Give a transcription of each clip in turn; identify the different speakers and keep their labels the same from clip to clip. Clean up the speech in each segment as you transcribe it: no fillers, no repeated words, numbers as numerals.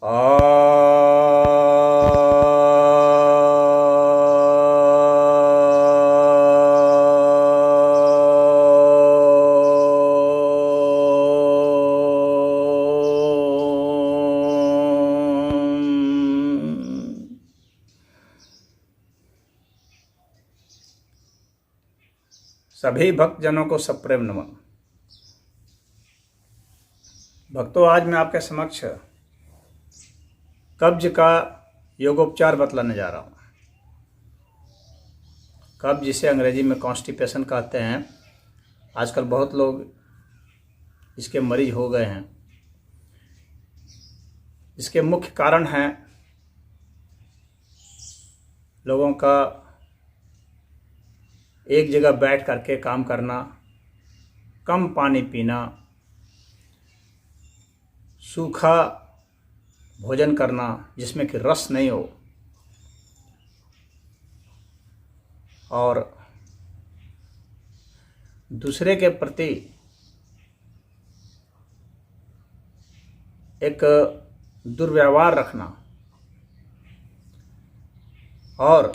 Speaker 1: सभी भक्तजनों को सप्रेम नमन। भक्तों, आज मैं आपके समक्ष कब्ज का योगोपचार बतलाने जा रहा हूँ। कब्ज, जिसे अंग्रेजी में कॉन्स्टिपेशन कहते हैं, आजकल बहुत लोग इसके मरीज हो गए हैं। इसके मुख्य कारण हैं लोगों का एक जगह बैठ करके काम करना, कम पानी पीना, सूखा भोजन करना जिसमें कि रस नहीं हो, और दूसरे के प्रति एक दुर्व्यवहार रखना, और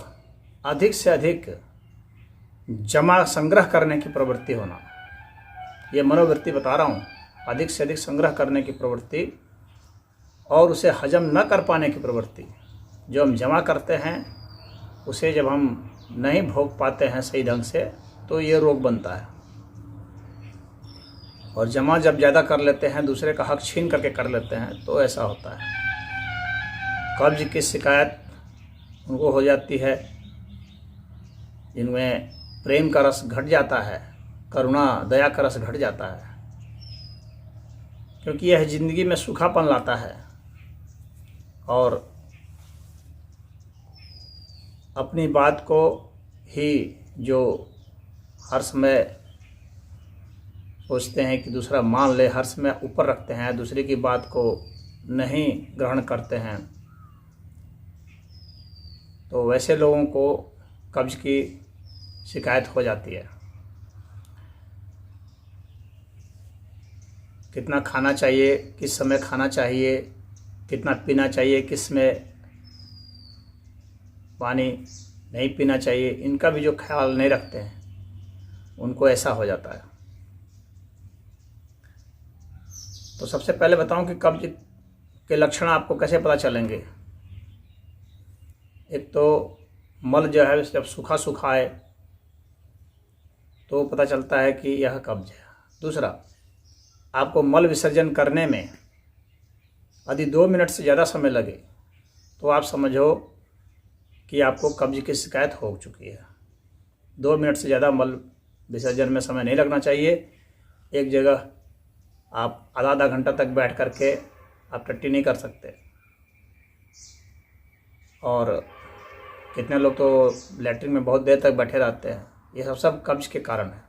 Speaker 1: अधिक से अधिक जमा संग्रह करने की प्रवृत्ति होना। ये मनोवृत्ति बता रहा हूँ, अधिक से अधिक संग्रह करने की प्रवृत्ति और उसे हजम न कर पाने की प्रवृत्ति। जो हम जमा करते हैं उसे जब हम नहीं भोग पाते हैं सही ढंग से, तो ये रोग बनता है। और जमा जब ज़्यादा कर लेते हैं, दूसरे का हक छीन करके कर लेते हैं, तो ऐसा होता है। कब्ज की शिकायत उनको हो जाती है जिनमें प्रेम का रस घट जाता है, करुणा दया का रस घट जाता है, क्योंकि यह जिंदगी में सूखापन लाता है और अपनी बात को ही जो हर समय सोचते हैं कि दूसरा मान ले, हर समय ऊपर रखते हैं, दूसरे की बात को नहीं ग्रहण करते हैं, तो वैसे लोगों को कब्ज की शिकायत हो जाती है। कितना खाना चाहिए, किस समय खाना चाहिए, कितना पीना चाहिए, किस में पानी नहीं पीना चाहिए, इनका भी जो ख्याल नहीं रखते हैं, उनको ऐसा हो जाता है। तो सबसे पहले बताऊं कि कब्ज के लक्षण आपको कैसे पता चलेंगे। एक तो मल जो है जब सूखा सूखा है तो पता चलता है कि यह कब्ज है। दूसरा, आपको मल विसर्जन करने में यदि 2 मिनट से ज़्यादा समय लगे तो आप समझो कि आपको कब्ज की शिकायत हो चुकी है। 2 मिनट से ज़्यादा मल विसर्जन में समय नहीं लगना चाहिए। एक जगह आप आधा घंटा तक बैठ करके आप टट्टी नहीं कर सकते। और कितने लोग तो लैट्रिन में बहुत देर तक बैठे रहते हैं। ये सब कब्ज के कारण है।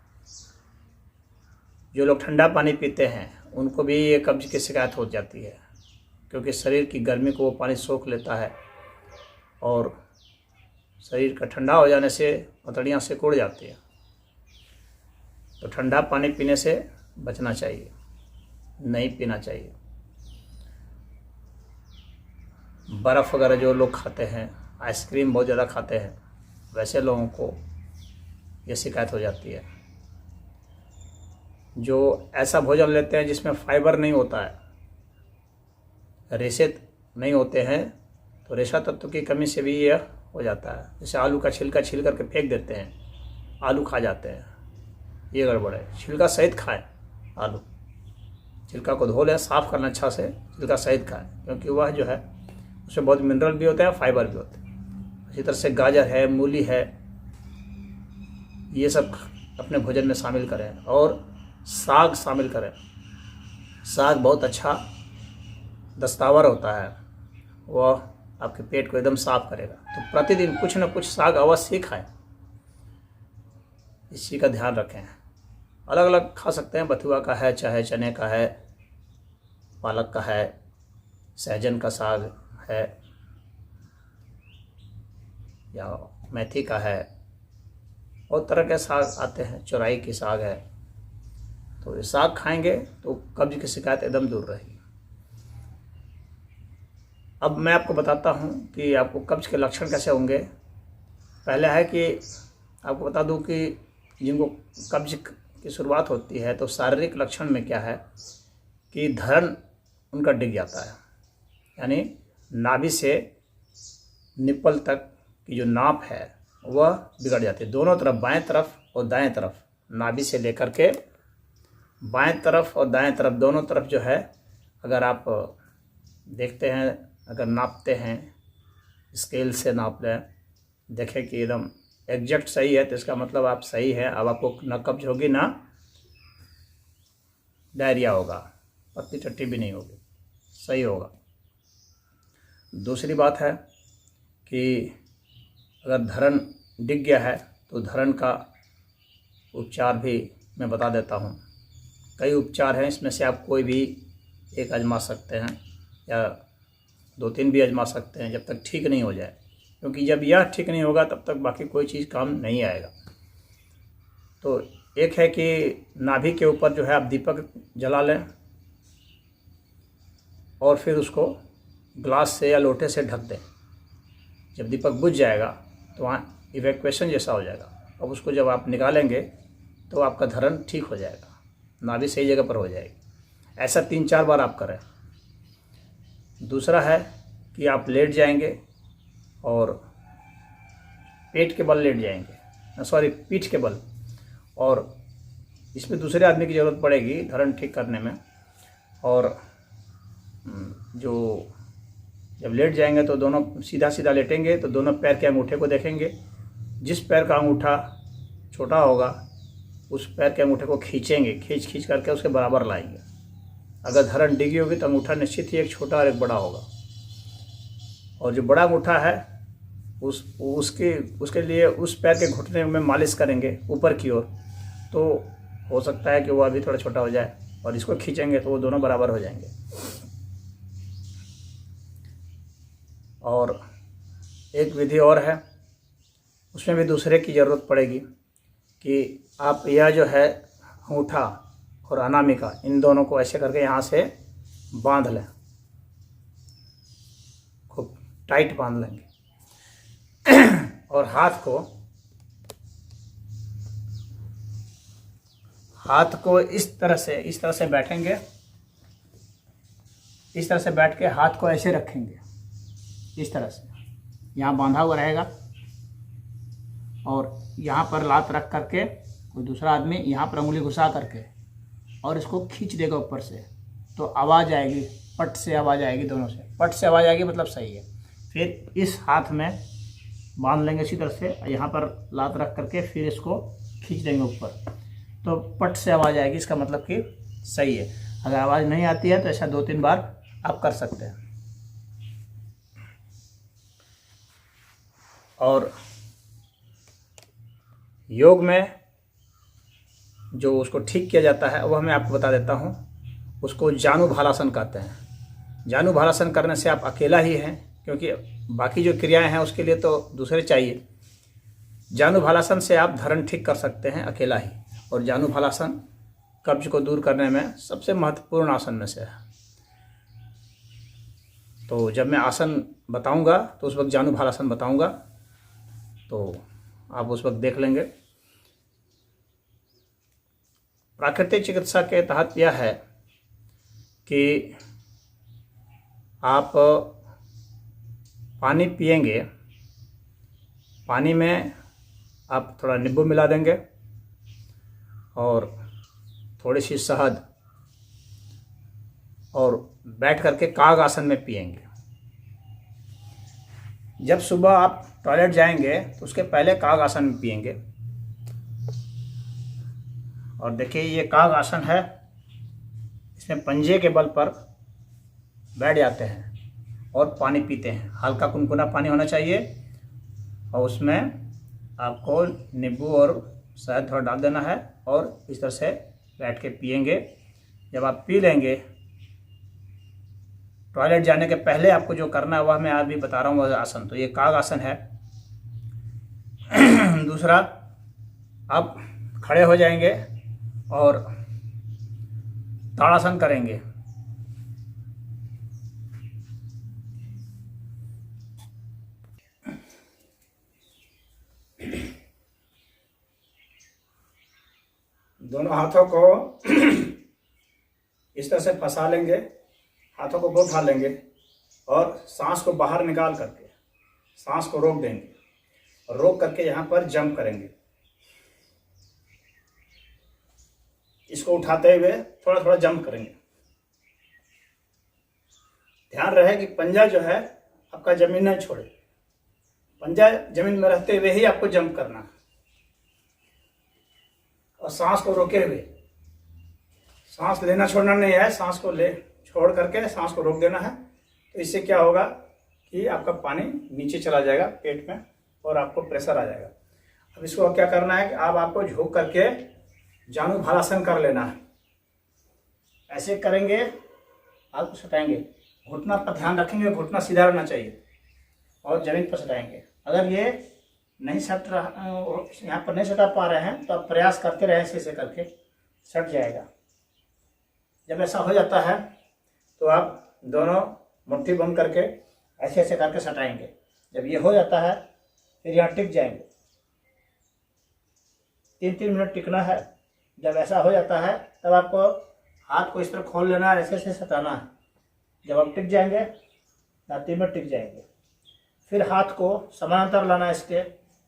Speaker 1: जो लोग ठंडा पानी पीते हैं उनको भी ये कब्ज की शिकायत हो जाती है, क्योंकि शरीर की गर्मी को वो पानी सोख लेता है और शरीर का ठंडा हो जाने से पतड़ियाँ सिकुड़ जाती हैं। तो ठंडा पानी पीने से बचना चाहिए, नहीं पीना चाहिए। बर्फ़ वगैरह जो लोग खाते हैं, आइसक्रीम बहुत ज़्यादा खाते हैं, वैसे लोगों को ये शिकायत हो जाती है। जो ऐसा भोजन लेते हैं जिसमें फाइबर नहीं होता है, रेशे नहीं होते हैं, तो रेशा तत्व की कमी से भी यह हो जाता है। जैसे आलू का छिलका छील करके फेंक देते हैं, आलू खा जाते हैं, ये गड़बड़ है। छिलका सहित खाएं आलू, छिलका को धो लें, साफ़ करना अच्छा से, छिलका सहित खाएं, क्योंकि वह जो है उसमें बहुत मिनरल भी होते हैं, फाइबर भी होते हैं। इसी तरह से गाजर है, मूली है, ये सब अपने भोजन में शामिल करें। और साग शामिल करें। साग बहुत अच्छा दस्तावर होता है, वह आपके पेट को एकदम साफ करेगा। तो प्रतिदिन कुछ न कुछ साग अवश्य खाएं, इस चीज़ का ध्यान रखें। अलग अलग खा सकते हैं, बथुआ का है, चाहे चने का है, पालक का है, सहजन का साग है, या मेथी का है, बहुत तरह के साग आते हैं, चौराई की साग है। तो ये साग खाएंगे तो कब्ज की शिकायत एकदम दूर रहेगी। अब मैं आपको बताता हूँ कि आपको कब्ज के लक्षण कैसे होंगे। पहला है कि आपको बता दूँ कि जिनको कब्ज की शुरुआत होती है तो शारीरिक लक्षण में क्या है कि धरण उनका डिग जाता है, यानी नाभि से निप्पल तक की जो नाप है वह बिगड़ जाती है। दोनों तरफ, बाएं तरफ और दाएं तरफ, नाभि से लेकर के बाएं तरफ और दाएं तरफ दोनों तरफ जो है, अगर आप देखते हैं, अगर नापते हैं, स्केल से नाप लें, देखें कि एकदम एग्जैक्ट सही है तो इसका मतलब आप सही है। अब आपको ना कब्ज होगी ना डायरिया होगा, पत्ती टट्टी भी नहीं होगी, सही होगा। दूसरी बात है कि अगर धरण डिग गया है तो धरण का उपचार भी मैं बता देता हूँ। कई उपचार हैं, इसमें से आप कोई भी एक आजमा सकते हैं या 2-3 भी आजमा सकते हैं जब तक ठीक नहीं हो जाए, क्योंकि जब यह ठीक नहीं होगा तब तक बाकी कोई चीज़ काम नहीं आएगा। तो एक है कि नाभि के ऊपर जो है आप दीपक जला लें और फिर उसको ग्लास से या लोटे से ढक दें। जब दीपक बुझ जाएगा तो वहाँ इवैक्यूएशन जैसा हो जाएगा। अब उसको जब आप निकालेंगे तो आपका धरण ठीक हो जाएगा, नाभि सही जगह पर हो जाएगी। ऐसा 3-4 बार आप करें। दूसरा है कि आप लेट जाएंगे और पेट के बल लेट जाएंगे, सॉरी पीठ के बल, और इसमें दूसरे आदमी की ज़रूरत पड़ेगी धरण ठीक करने में। और जो जब लेट जाएंगे तो दोनों सीधा सीधा लेटेंगे तो दोनों पैर के अंगूठे को देखेंगे। जिस पैर का अंगूठा छोटा होगा उस पैर के अंगूठे को खींचेंगे, खींच करके उसके बराबर लाएंगे। अगर धरण डिगी होगी तो अंगूठा निश्चित ही एक छोटा और एक बड़ा होगा, और जो बड़ा अंगूठा है उसके लिए उस पैर के घुटने में मालिश करेंगे ऊपर की ओर, तो हो सकता है कि वो अभी थोड़ा छोटा हो जाए, और इसको खींचेंगे तो वो दोनों बराबर हो जाएंगे। और एक विधि और है, उसमें भी दूसरे की ज़रूरत पड़ेगी कि आप यह जो है अंगूठा और अनामिका, इन दोनों को ऐसे करके यहाँ से बांध लें, खूब टाइट बांध लेंगे। और हाथ को इस तरह से बैठेंगे, इस तरह से बैठ के हाथ को ऐसे रखेंगे, इस तरह से यहाँ बांधा हुआ रहेगा, और यहाँ पर लात रख करके कोई दूसरा आदमी यहाँ पर उंगली घुसा करके और इसको खींच देगा ऊपर से, तो आवाज़ आएगी, पट से आवाज़ आएगी, दोनों से पट से आवाज़ आएगी, मतलब सही है। फिर इस हाथ में बांध लेंगे इसी तरह से, यहाँ पर लात रख करके फिर इसको खींच देंगे ऊपर, तो पट से आवाज़ आएगी, इसका मतलब कि सही है। अगर आवाज़ नहीं आती है तो ऐसा 2-3 बार आप कर सकते हैं। और योग में जो उसको ठीक किया जाता है वह मैं आपको बता देता हूँ। उसको जानु भालासन कहते हैं। जानु भालासन करने से आप अकेला ही हैं, क्योंकि बाकी जो क्रियाएं हैं उसके लिए तो दूसरे चाहिए। जानु भालासन से आप धरण ठीक कर सकते हैं अकेला ही, और जानु भालासन कब्ज को दूर करने में सबसे महत्वपूर्ण आसन में से है। तो जब मैं आसन बताऊंगा तो उस वक्त जानु भालासन बताऊंगा, तो आप उस वक्त देख लेंगे। प्राकृतिक चिकित्सा के तहत यह है कि आप पानी पिएंगे, पानी में आप थोड़ा नींबू मिला देंगे और थोड़ी सी शहद, और बैठ करके काग आसन में पिएंगे। जब सुबह आप टॉयलेट जाएंगे तो उसके पहले काग आसन में पिएंगे। और देखिए ये काग आसन है, इसमें पंजे के बल पर बैठ जाते हैं और पानी पीते हैं। हल्का कुनकुना पानी होना चाहिए, और उसमें आपको नींबू और शहद थोड़ा डाल देना है, और इस तरह से बैठ के पिएंगे। जब आप पी लेंगे, टॉयलेट जाने के पहले आपको जो करना है वह मैं आज भी बता रहा हूँ, वह आसन। तो ये काग आसन है। दूसरा, आप खड़े हो जाएंगे और ताड़ासन करेंगे।
Speaker 2: दोनों हाथों को इस तरह से फंसा लेंगे, हाथों को बहुत उठा लेंगे और सांस को बाहर निकाल करके सांस को रोक देंगे और रोक करके यहाँ पर जंप करेंगे। इसको उठाते हुए थोड़ा थोड़ा जंप करेंगे। ध्यान रहे कि पंजा जो है आपका जमीन नहीं छोड़े, पंजा जमीन में रहते हुए ही आपको जंप करना है और सांस को रोके हुए, सांस लेना छोड़ना नहीं है, सांस को ले छोड़ करके सांस को रोक देना है। तो इससे क्या होगा कि आपका पानी नीचे चला जाएगा पेट में और आपको प्रेशर आ जाएगा। अब इसको क्या करना है कि अब आपको झुक करके जानु भालासन कर लेना है। ऐसे करेंगे, हाथ को सटाएंगे, घुटना पर ध्यान रखेंगे, घुटना सीधा रहना चाहिए और जमीन पर सटाएंगे। अगर ये नहीं सट रहा, यहाँ पर नहीं सटा पा रहे हैं तो आप प्रयास करते रहे, ऐसे करके सट जाएगा। जब ऐसा हो जाता है तो आप दोनों मुट्ठी बंद करके ऐसे ऐसे करके सटाएंगे। जब ये हो जाता है फिर यहाँ टिक जाएंगे, 3-3 मिनट टिकना है। जब ऐसा हो जाता है तब आपको हाथ को इस तरह खोल लेना है, ऐसे ऐसे सटाना है। जब आप टिक जाएंगे, 3 मिनट टिक जाएंगे, फिर हाथ को समानांतर लाना है इसके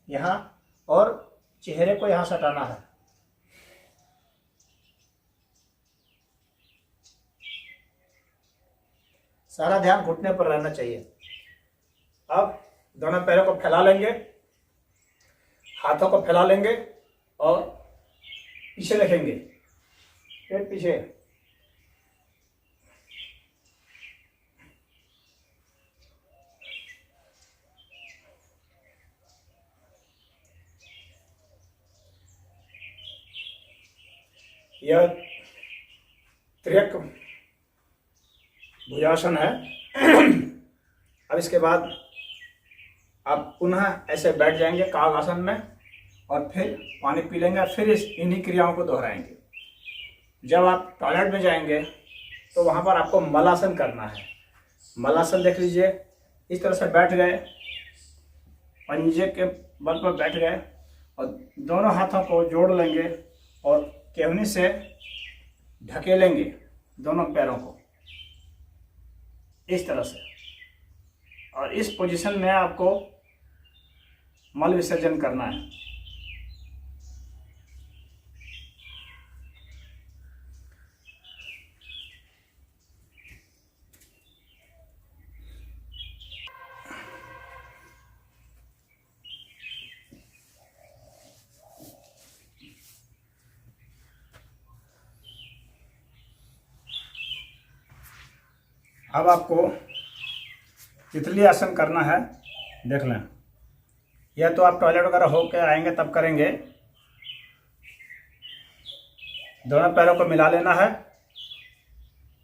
Speaker 2: यहाँ और चेहरे को यहाँ सटाना है। सारा ध्यान घुटने पर रहना चाहिए। अब दोनों पैरों को फैला लेंगे, हाथों को फैला लेंगे और पीछे रखेंगे, पेट पीछे। यह त्रियक भुजासन है। अब इसके बाद आप पुनः ऐसे बैठ जाएंगे कागासन में और फिर पानी पी लेंगे, फिर इन्हीं क्रियाओं को दोहराएंगे। जब आप टॉयलेट में जाएंगे तो वहाँ पर आपको मलासन करना है। मलासन देख लीजिए, इस तरह से बैठ गए, पंजे के बल पर बैठ गए और दोनों हाथों को जोड़ लेंगे और केहनी से ढकेलेंगे दोनों पैरों को इस तरह से। और इस पोजीशन में आपको मल विसर्जन करना है। अब आपको तितली आसन करना है, देख लें। या तो आप टॉयलेट वगैरह होकर आएंगे तब करेंगे। दोनों पैरों को मिला लेना है,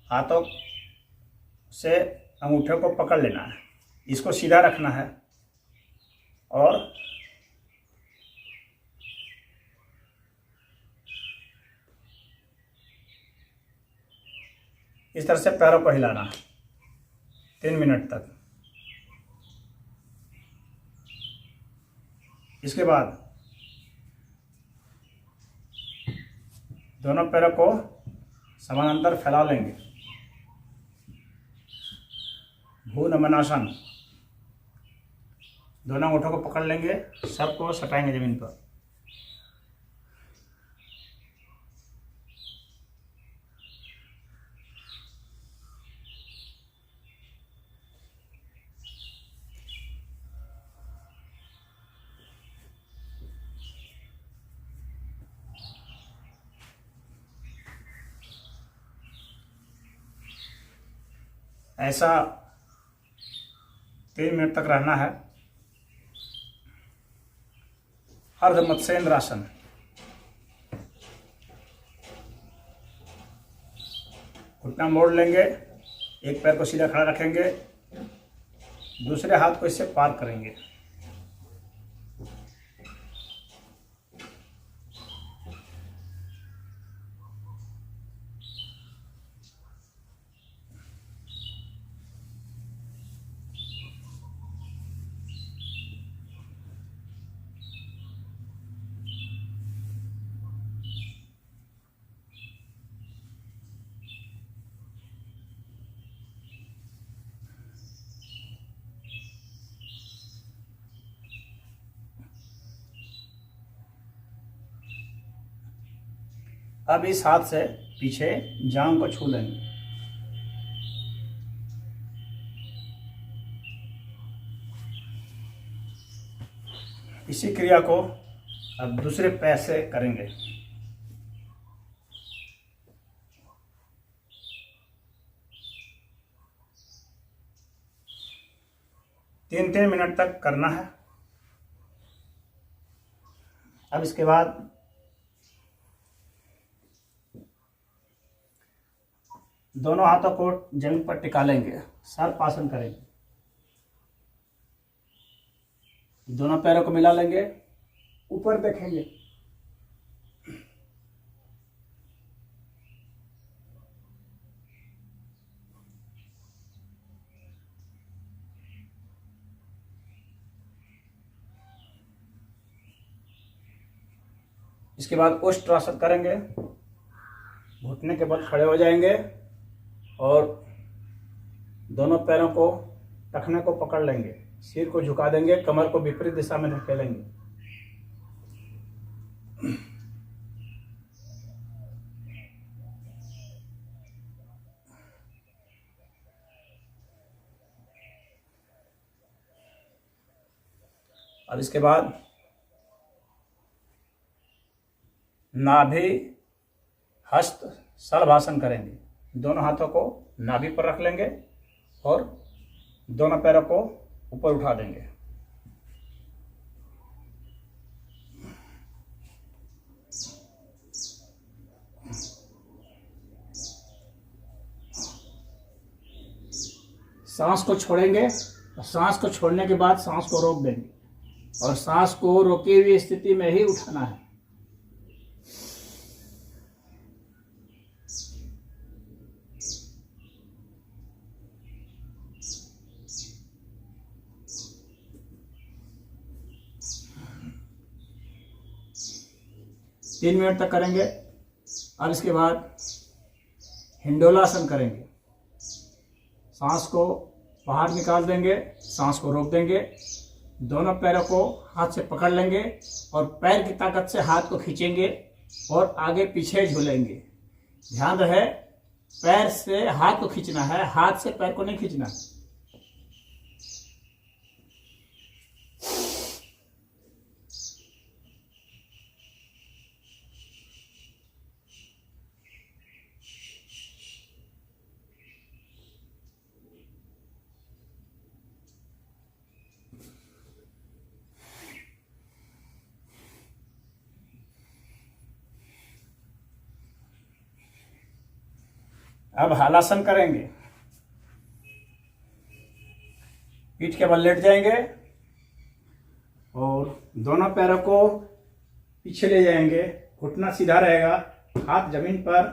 Speaker 2: हाथों से अंगूठे को पकड़ लेना है, इसको सीधा रखना है और इस तरह से पैरों को हिलाना है 3 मिनट तक। इसके बाद दोनों पैरों को समानांतर फैला लेंगे, भू नमनासन। दोनों अंगूठों को पकड़ लेंगे, सर को सटाएंगे जमीन पर। ऐसा 3 मिनट तक रहना है। अर्ध मत्स्येंद्रासन। घुटना मोड़ लेंगे, एक पैर को सीधा खड़ा रखेंगे, दूसरे हाथ को इससे पार करेंगे। अब इस हाथ से पीछे जांघ को छू लेंगे। इसी क्रिया को अब दूसरे पैर से करेंगे। तीन 3 मिनट तक करना है। अब इसके बाद दोनों हाथों को जमीन पर टिका लेंगे, सर्पासन करेंगे। दोनों पैरों को मिला लेंगे, ऊपर देखेंगे। इसके बाद उष्ट्रासन करेंगे। घुटने के बल खड़े हो जाएंगे और दोनों पैरों को टखने को पकड़ लेंगे, सिर को झुका देंगे, कमर को विपरीत दिशा में धकेलेंगे। अब इसके बाद नाभि हस्त शलभासन करेंगे। दोनों हाथों को नाभि पर रख लेंगे और दोनों पैरों को ऊपर उठा देंगे। सांस को छोड़ेंगे और सांस को छोड़ने के बाद सांस को रोक देंगे और सांस को रोकी हुई स्थिति में ही उठाना है। तीन मिनट तक करेंगे। और इसके बाद हिंडोलासन करेंगे। सांस को बाहर निकाल देंगे, सांस को रोक देंगे, दोनों पैरों को हाथ से पकड़ लेंगे और पैर की ताकत से हाथ को खींचेंगे और आगे पीछे झूलेंगे। ध्यान रहे, पैर से हाथ को खींचना है, हाथ से पैर को नहीं खींचना। अब हलासन करेंगे। पीठ के बल लेट जाएंगे और दोनों पैरों को पीछे ले जाएंगे। घुटना सीधा रहेगा, हाथ जमीन पर।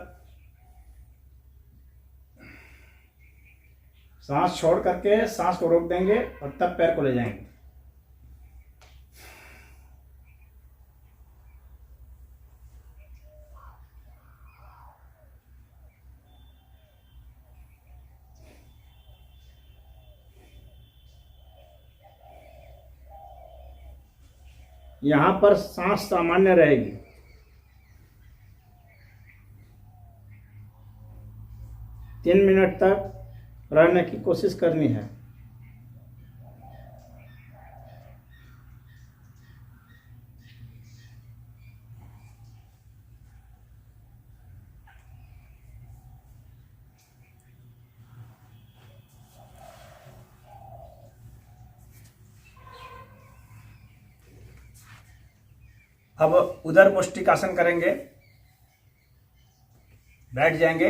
Speaker 2: सांस छोड़ करके सांस को रोक देंगे और तब पैर को ले जाएंगे। यहां पर सांस सामान्य रहेगी। तीन मिनट तक रहने की कोशिश करनी है। अब उदर पुष्टिकासन करेंगे। बैठ जाएंगे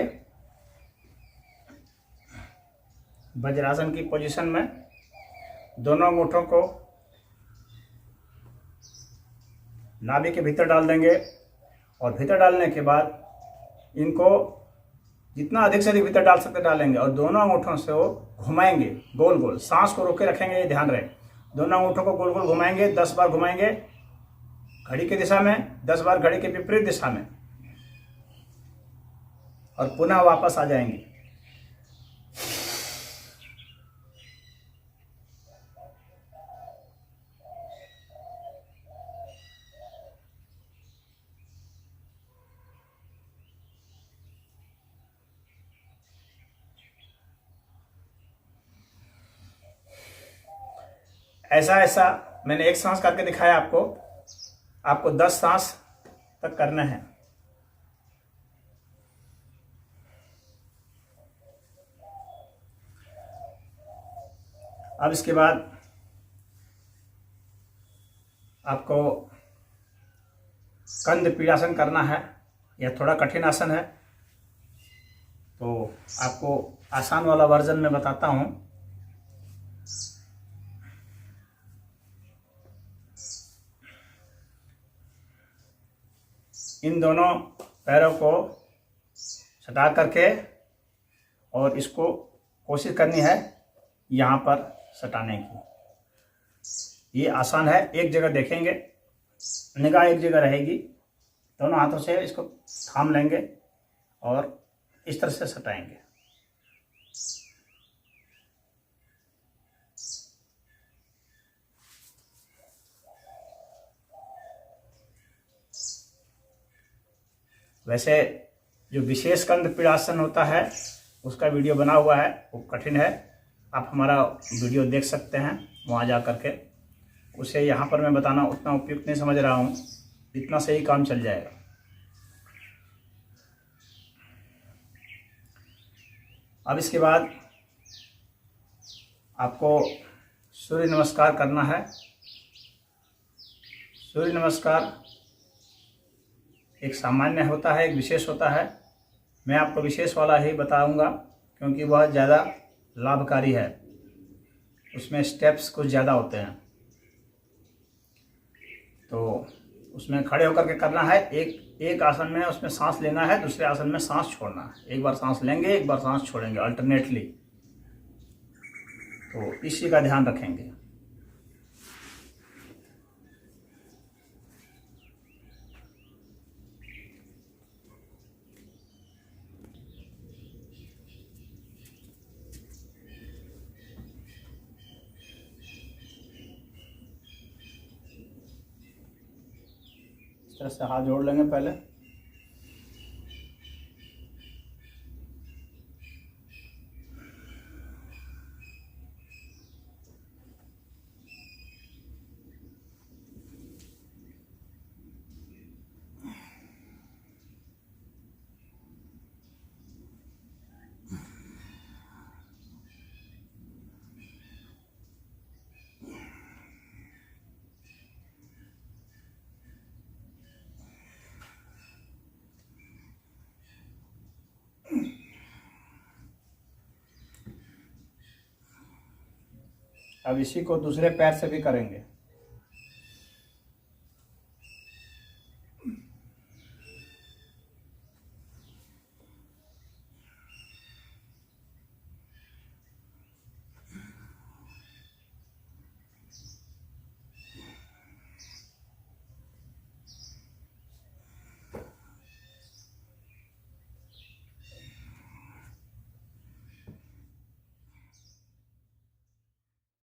Speaker 2: वज्रासन की पोजीशन में। दोनों अंगूठों को नाभि के भीतर डाल देंगे और भीतर डालने के बाद इनको जितना अधिक से अधिक भीतर डाल सकते डालेंगे और दोनों अंगूठों से वो घुमाएंगे गोल गोल। सांस को रोके रखेंगे, ये ध्यान रहे। दोनों अंगूठों को गोल गोल घुमाएंगे, 10 बार घुमाएंगे घड़ी की दिशा में, 10 बार घड़ी के विपरीत दिशा में, और पुनः वापस आ जाएंगे। ऐसा ऐसा मैंने एक सांस करके दिखाया आपको, आपको 10 सांस तक करना है। अब इसके बाद आपको कंद पीड़ासन करना है। यह थोड़ा कठिन आसन है, तो आपको आसान वाला वर्जन में बताता हूँ। इन दोनों पैरों को सटा करके और इसको कोशिश करनी है यहाँ पर सटाने की। ये आसान है, एक जगह देखेंगे, निगाह एक जगह रहेगी, दोनों हाथों से इसको थाम लेंगे और इस तरह से सटाएंगे। वैसे जो विशेष कंद पीड़ासन होता है उसका वीडियो बना हुआ है, वो कठिन है। आप हमारा वीडियो देख सकते हैं वहाँ जा कर के। उसे यहाँ पर मैं बताना उतना उपयुक्त नहीं समझ रहा हूँ, इतना से ही काम चल जाएगा। अब इसके बाद आपको सूर्य नमस्कार करना है। सूर्य नमस्कार एक सामान्य होता है, एक विशेष होता है। मैं आपको विशेष वाला ही बताऊंगा क्योंकि वह ज़्यादा लाभकारी है, उसमें स्टेप्स कुछ ज़्यादा होते हैं। तो उसमें खड़े होकर के करना है। एक आसन में उसमें सांस लेना है, दूसरे आसन में सांस छोड़ना है। एक बार सांस लेंगे, एक बार सांस छोड़ेंगे अल्टरनेटली। तो इसी का ध्यान रखेंगे। इस तरह से हाथ जोड़ लेंगे पहले। अब इसी को दूसरे पैर से भी करेंगे।